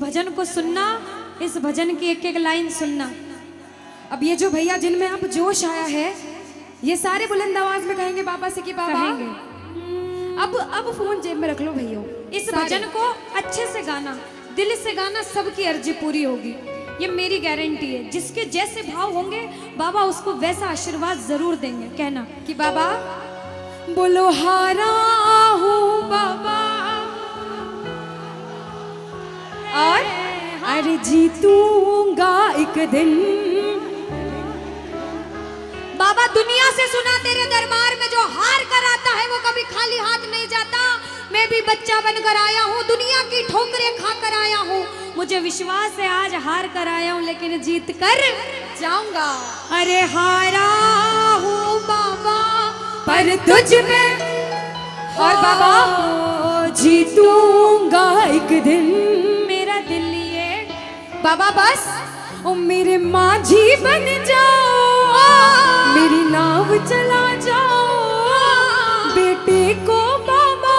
भजन को सुनना, इस भजन की एक एक लाइन सुनना। अब ये जो भैया जिनमें अब जोश आया है, ये सारे बुलंद आवाज में कहेंगे बाबा से कि बाबा अब फोन जेब में रख लो भैया। इस भजन को अच्छे से गाना, दिल से गाना, सबकी अर्जी पूरी होगी, ये मेरी गारंटी है। जिसके जैसे भाव होंगे बाबा उसको वैसा आशीर्वाद जरूर देंगे। कहना कि बाबा बोलो हारा हूँ बाबा और अरे जीतूंगा एक दिन। बाबा दुनिया से सुना तेरे दरबार में जो हार कर आता है वो कभी खाली हाथ नहीं जाता। मैं भी बच्चा बनकर आया हूँ, दुनिया की ठोकरें खा कर आया हूँ। मुझे विश्वास है आज हार कर आया हूँ लेकिन जीत कर जाऊंगा। अरे हारा हूँ बाबा पर तुझ में और बाबा जीतूंगा एक दिन। मेरा दिल ये बाबा बस ओ मेरे माझी बन जाओ, मेरी नाव चला जाओ, बेटे को बाबा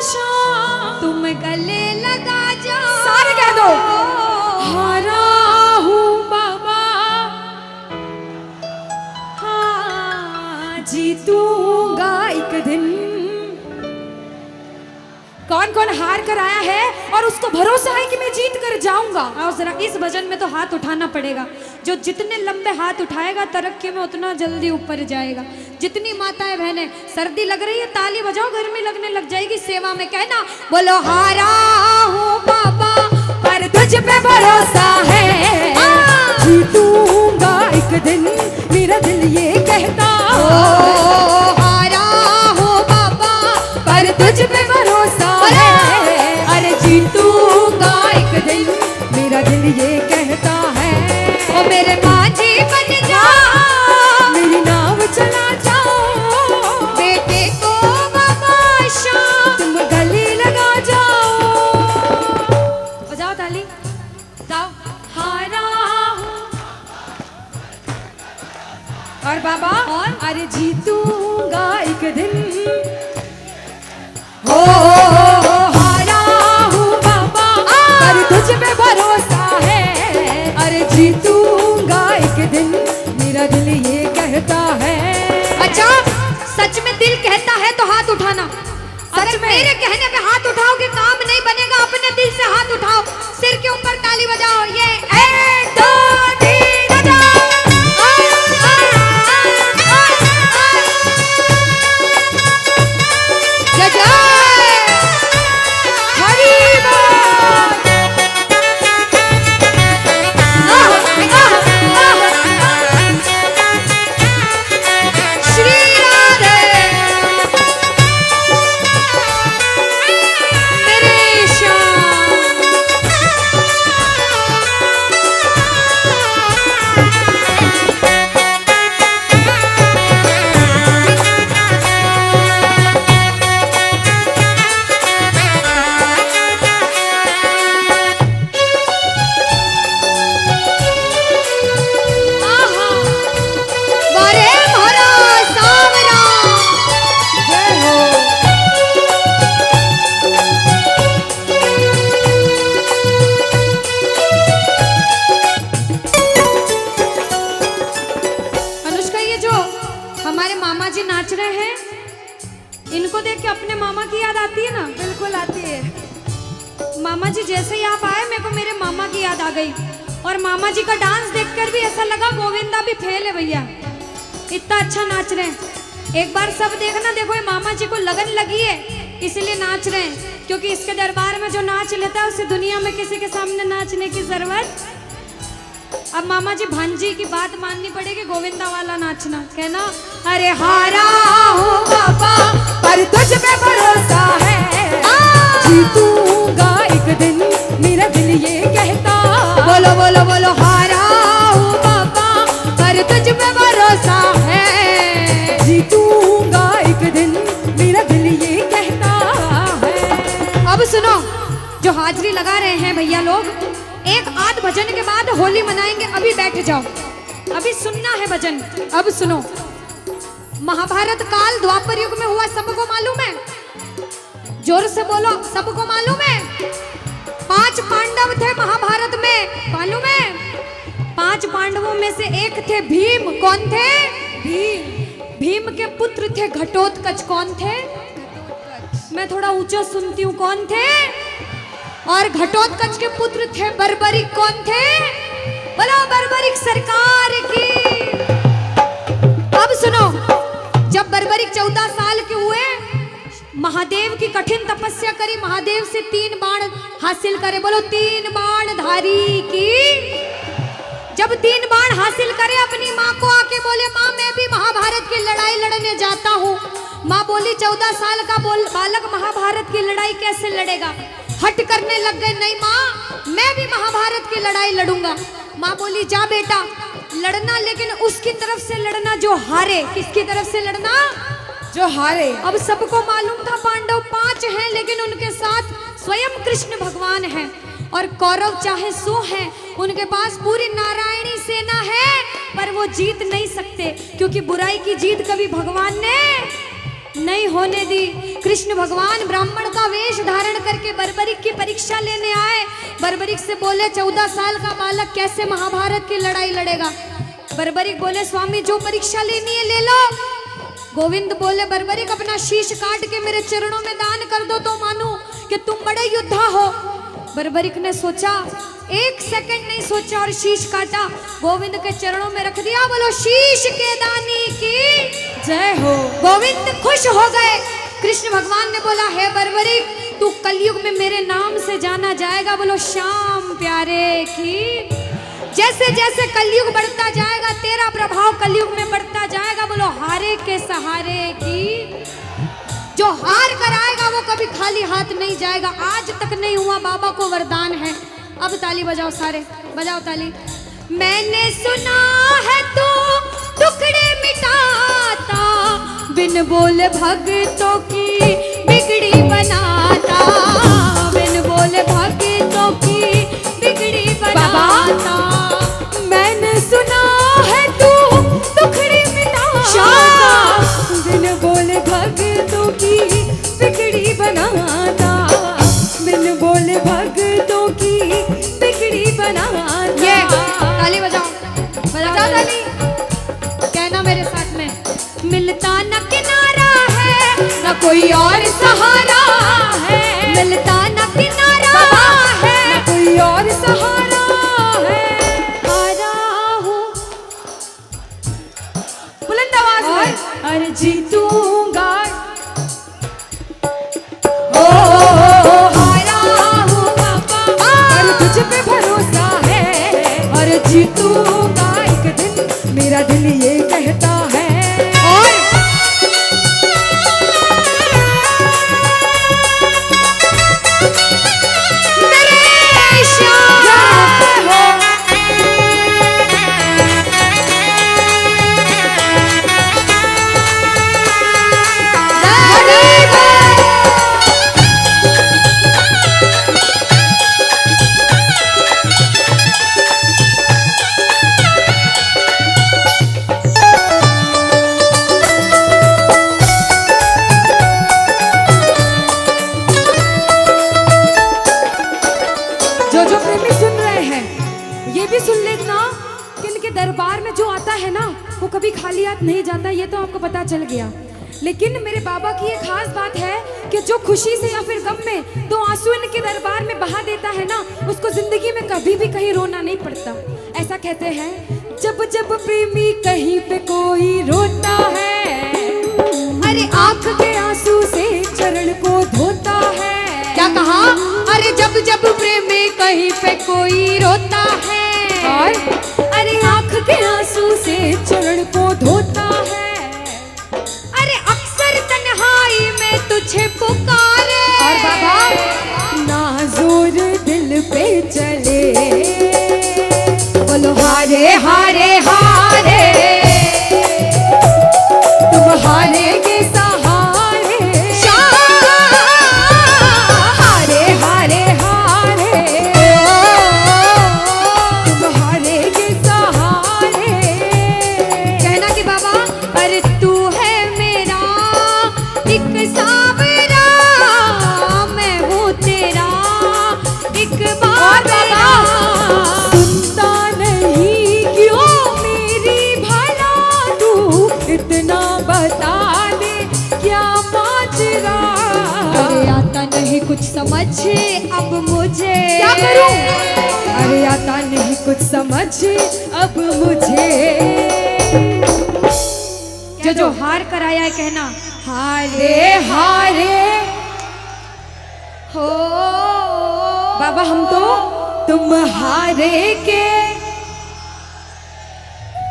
शाम तुम गले लगा जाओ। सारे कह दो हारा हूँ बाबा, हाँ जीतूंगा एक दिन। कौन कौन हार कर आया है और उसको भरोसा है कि मैं जीत कर जाऊंगा? और जरा इस भजन में तो हाथ उठाना पड़ेगा। जो जितने लंबे हाथ उठाएगा तरक्की में उतना जल्दी ऊपर जाएगा। जितनी माताएं बहनें सर्दी लग रही है ताली बजाओ, गर्मी लगने लग जाएगी सेवा में। कहना बोलो हारा हूँ बाबा पर तुझ पे भरोसा है, जीतूंगा एक दिन। मेरा दिल ये कहता हारा हूँ बाबा पर तुझ पे भरोसा है, अरे जीतूंगा एक दिन। मेरा दिल ये कहता है ओ मेरे माझी बन जाओ, मेरी नाव चला जाओ, बेटे को बाबा शाम तुम गले लगा जाओ। बजाओ ताली, जाओ हारा और बाबा और अरे जीतूंगा एक दिन। हो हारा हूँ बाबा पर तुझ पे भरोसा है, अरे जीतूंगा एक दिन। मेरा दिल ये कहता है। अच्छा सच में दिल कहता है तो हाथ उठाना। सच में मेरे कहने पे हाथ उठाओगे काम नहीं बनेगा। अपने दिल से हाथ उठाओ, सिर के ऊपर ताली बजाओ। ये 1 2 3 बजाओ। जय जय नाच रहे हैं, इनको देख के अपने मामा की याद आती है ना? बिल्कुल आती है। मामा जी जैसे ही आप आए मेरे को मेरे मामा की याद आ गई। और मामा जी का डांस देखकर भी ऐसा लगा गोविंदा भी फेल है भैया, इतना अच्छा नाच रहे हैं। एक बार सब देखना, देखो ये मामा जी को लगन लगी है इसलिए नाच रहे हैं, क्योंकि इसके दरबार में जो नाच लेता है उसे दुनिया में किसी के सामने नाचने की जरूरत। अब मामा जी भांजी की बात माननी पड़ेगी, गोविंदा वाला नाचना। कहना अरे हारा हूँ बाबा पर तुझ पे भरोसा है, जीतूंगा एक दिन। मेरा दिल ये कहता बोलो बोलो बोलो हारा हूँ बाबा पर तुझ पे भरोसा है, जीतूंगा एक दिन। मेरा दिल ये कहता है। अब सुनो, जो हाजिरी लगा रहे हैं भैया लोग, एक आध भजन के बाद होली मनाएंगे। अभी बैठ जाओ, अभी सुनना है भजन। अब सुनो, महाभारत काल द्वापर युग में हुआ, सबको मालूम है? जोर से बोलो, सबको मालूम है? 5 पांडव थे महाभारत में से एक थे भीम। कौन थे? भीम। भीम के पुत्र थे घटोत्कच। कौन थे? मैं थोड़ा ऊंचा सुनती हूँ। कौन थे? और घटोत्कच के पुत्र थे बर्बरिक। कौन थे? बोलो बर्बरिक सरकार की। अब सुनो, जब बर्बरिक 14 साल के हुए, महादेव की कठिन तपस्या करी, महादेव से 3 बाण हासिल करे। बोलो 3 बाण धारी की। जब 3 बाण हासिल करे, अपनी माँ को आके बोले, माँ मैं भी महाभारत की लड़ाई लड़ने जाता हूँ। माँ बोली 14 साल का बालक महाभारत की लड़ाई कैसे लड़ेगा? हट करने लग गए, नहीं माँ मैं भी महाभारत की लड़ाई लड़ूंगा। माँ बोली जा बेटा लड़ना, लेकिन उसकी तरफ से लड़ना जो हारे। किसकी तरफ से लड़ना? जो हारे। अब सबको मालूम था पांडव 5 हैं, लेकिन उनके साथ स्वयं कृष्ण भगवान हैं। और कौरव चाहे 100 हैं, उनके पास पूरी नारायणी सेना है, पर वो जीत नहीं सकते, क्योंकि बुराई की जीत कभी भगवान ने नहीं होने दी। कृष्ण भगवान ब्राह्मण का वेश धारण करके बर्बरिक की परीक्षा लेने आए। बर्बरिक से बोले 14 साल का बालक कैसे महाभारत की लड़ाई लड़ेगा? बर्बरिक बोले स्वामी जो परीक्षा लेनी है ले लो। गोविंद बोले बर्बरिक अपना शीश काट के मेरे चरणों में दान कर दो तो मानूं कि तुम बड़े योद्धा हो। बर्बरिक ने सोचा, 1 सेकंड नहीं सोचा और शीश काटा, गोविंद के चरणों में रख दिया। बोलो शीश के दानी की जय हो। गोविंद खुश हो गए। कृष्ण भगवान ने बोला हे बर्बरिक तू कलयुग में मेरे नाम से जाना जाएगा। बोलो श्याम प्यारे की। जैसे जैसे कलयुग बढ़ता जाएगा तेरा प्रभाव कलयुग में बढ़ता जाएगा। बोलो हारे के सहारे की। जो हार कर आएगा वो कभी खाली हाथ नहीं जाएगा। आज तक नहीं हुआ, बाबा को वरदान है। अब ताली बजाओ, सारे बजाओ ताली। मैंने सुना है तू टुकड़े मिटाता, बिन बोले भक्तों की बिगड़ी बनाता, बिन बोले भक्तों की बिगड़ी बनाता। मैंने सुना है तू टुकड़े मिटाता, बिन बोले भक्तों की बिगड़ी बनाता, बिन बोले भक्तों की बिगड़ी बनाता। ये ताली बजाओ, बजाओ ताली। कहना मेरे साथ में, मिलता न किनारा है न कोई और सहारा है, मिलता न किनारा है न कोई और सहारा है। हारा हूँ बुलंद आवाज में, अरे जीतूंगा। हारा हूँ बाबा, अरे तुझ पे भरोसा है, और जीतूंगा एक दिन, मेरा दिल ये कहता है। और मेरे श्याम हो। जो प्रेमी सुन रहे हैं ये भी सुन लेना कि इनके दरबार में जो आता है ना वो कभी खाली हाथ नहीं जाता। ये तो आपको पता चल गया। लेकिन मेरे बाबा की एक खास बात है कि जो खुशी से या फिर गम में 2 आंसू इनके दरबार में बहा देता है ना, उसको जिंदगी में कभी भी कहीं रोना नहीं पड़ता। ऐसा कहते हैं, जब जब प्रेमी कहीं पे कोई रोता है, अरे आंख के आंसू से चरण को धोता है। क्या कहा? अरे जब जब प्रेमी कहीं पे कोई रोता है, और अरे आंख के आंसू से चरण को धोता है। अरे अक्सर तन्हाई में तुझे पुकारे, और बाबा ना जोर दिल पे चले। बोलो हारे हारे हारे, तुम हारे के सहारे। हारे हारे हारे, तुम हारे के अब मुझे क्या करूं? अरे आता नहीं कुछ समझ अब मुझे। जो हार कर आया है कहना हारे हारे हो बाबा, हम तो तुम हारे के।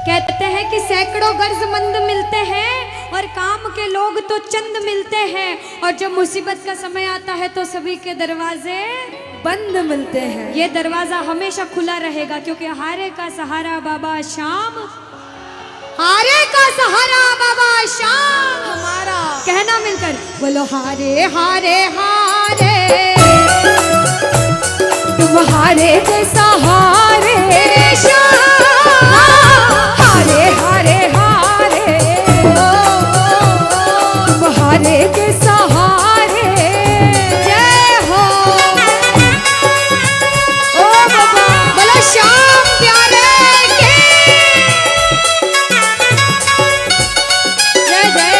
कहते हैं कि सैकड़ों गर्जमंद मिलते हैं और काम के लोग तो चंद मिलते हैं, और जब मुसीबत का समय आता है तो सभी के दरवाजे बंद मिलते हैं। ये दरवाजा हमेशा खुला रहेगा, क्योंकि हारे का सहारा बाबा शाम, हारे का सहारा बाबा शाम हमारा। कहना मिलकर बोलो हारे हारे हारे, तुम हारे के सहारे शाम, हारे हारे हारे, तुम हारे के सहारे। जय हो ओ बाबा, बोलो श्याम प्यारे के जय जय।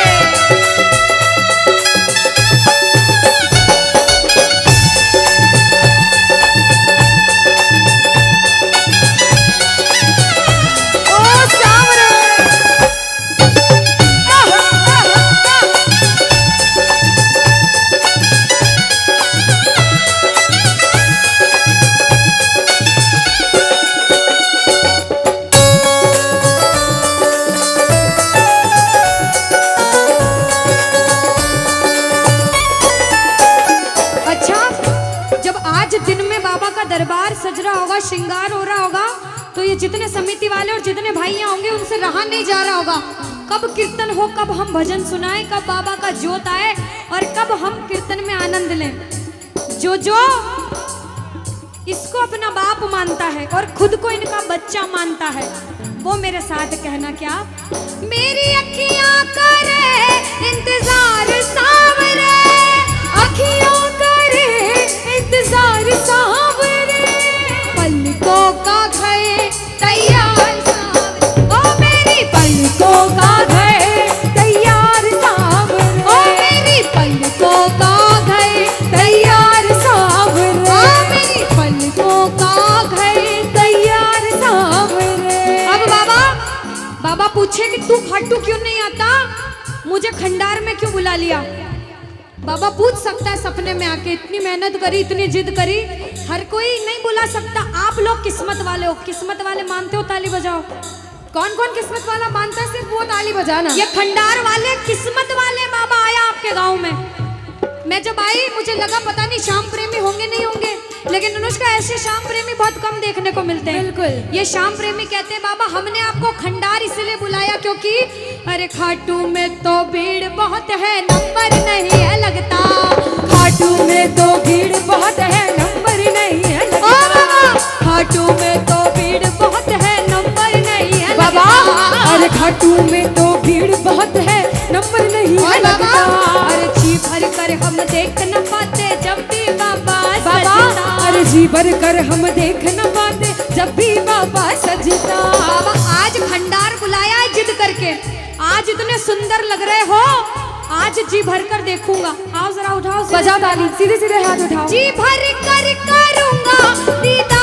दरबार सज रहा होगा, श्रृंगार हो रहा होगा, तो ये जितने समिति वाले और जितने भाइयां होंगे उनसे रहा नहीं जा रहा होगा। कब कीर्तन हो, कब हम भजन सुनाएं, कब बाबा का जोत आए और कब हम कीर्तन में आनंद लें। जो इसको अपना बाप मानता है और खुद को इनका बच्चा मानता है, वो मेरे साथ कहना क्या। मेरी अखियां करे इंतजार सावरे, अखियों करे इंतजार सावरे, पलकों का घर तैयार सावरे, ओ मेरी पलकों का घर तैयार सावरे, ओ मेरी पलकों का घर तैयार सावरे, ओ मेरी पलकों का घर तैयार सावरे। अब बाबा पूछे कि तू खाटू क्यों नहीं आता, मुझे खंडार में क्यों बुला लिया। बाबा पूछ सकता है सपने में आके, इतनी मेहनत करी, इतनी जिद करी, हर कोई नहीं बुला सकता। आप लोग किस्मत वाले हो, किस्मत वाले मानते हो, ताली बजाओ। कौन कौन किस्मत वाला मानता है, सिर्फ वो ताली बजाना। ये खंडार वाले किस्मत वाले बाबा आया आपके गांव में। मैं जब आई मुझे लगा पता नहीं श्याम प्रेमी होंगे नहीं होंगे, लेकिन अनुष्का ऐसे श्याम प्रेमी बहुत कम देखने को मिलते हैं। बिल्कुल, ये श्याम प्रेमी कहते हैं बाबा हमने आपको खंडार इसलिए बुलाया क्योंकि अरे खाटू में तो भीड़ बहुत है, नंबर नहीं है लगता, खाटू में तो भीड़ बहुत है, नंबर नहीं है लगता, खाटू में तो भीड़ बहुत है, नंबर नहीं है बाबा, अरे खाटू में तो भीड़ बहुत है, नंबर नहीं है लगता, अरे जी भर कर हम देख न पाते जब भी बाबा सजता, अरे जी भर कर हम देख न पाते जब भी बाबा सजता। बाबा आज खंडार बुलाया है जिद करके, आज इतने सुंदर लग रहे हो, आज जी भर कर देखूंगा। आओ जरा उठाओ, बजाओ ताली, सीधे सीधे हाथ उठाओ। जी भर कर करूंगा दीदार